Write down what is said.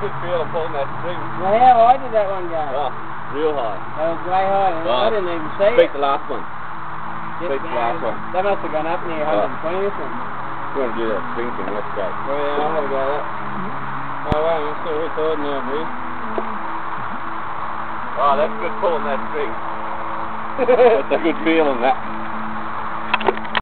good feel of pulling that string. Now how high did that one go? Oh, real high. That was way high. I didn't even see Beat it. the last one. Beat the last one. That must have gone up near 120 or something. You want to do that string thing, let's go. Oh yeah, I'll have a go at that. Oh wow, I'm still recording now, dude. Oh, that's good pulling that string. That's a good feeling, that.